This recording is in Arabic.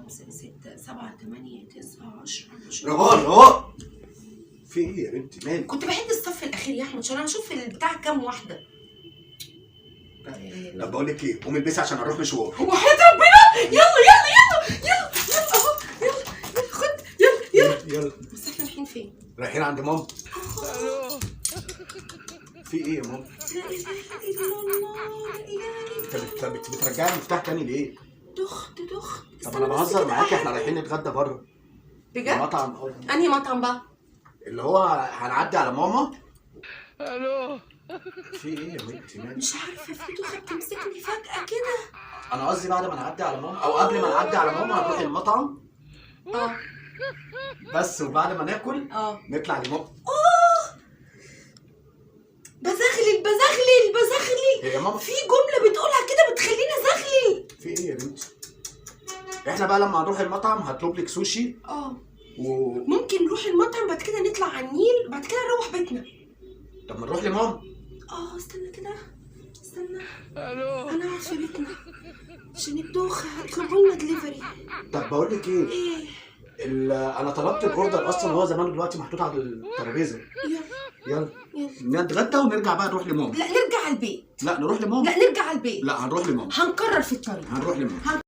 5 6 7 8 9 10 11. روان في ايه يا بنتي مالك؟ كنت بعد الصف الاخير يا احمد عشان انا اشوف البتاع كام واحده. طب بقول لك ايه، قومي البسي عشان هنروح مشوار. هو حياة ربنا. يلا يلا يلا يلا يلا اهو. يلا خد يلا. يلا بس احنا رايحين فين؟ رايحين عند ماما. في ايه يا ماما؟ لا اله الا الله لا اله الا الله. انت بترجعي المفتاح تاني ليه؟ دخت. طب انا بهزر معاكي، احنا رايحين نتغدى بره. بجد؟ المطعم انهي مطعم بقى؟ اللي هو هنعدي على ماما. الو في ايه يا بنتي مالك؟ مش عارفه في دخت تمسكني فجأة كده. انا قصدي بعد ما نعدي على ماما او قبل ما نعدي على ماما هنروح المطعم. اه بس وبعد ما ناكل نطلع لماما. بزغلل يا ماما في جمله بتقولها كده بتخليني ازغلل. في ايه يا بنتي؟ احنا بقى لما هنروح المطعم هطلب لك سوشي. ممكن نروح المطعم بعد كده نطلع على النيل بعد كده نروح بيتنا. طب ما نروح لماما. استنى كده استنى. الو انا قاعد في بيتنا عشان الدوخه هيطلبوا لنا دليفري. طب بقول لك ايه؟ انا طلبت الاوردر اصلا، هو زمان دلوقتي محطوط على الترابيزه. يلا نتغدى ونرجع بقى نروح لماما. لا نرجع على البيت. لا نروح لماما. لا نرجع على البيت. لا هنروح لماما. هنكرر في الطريق. هنروح لماما.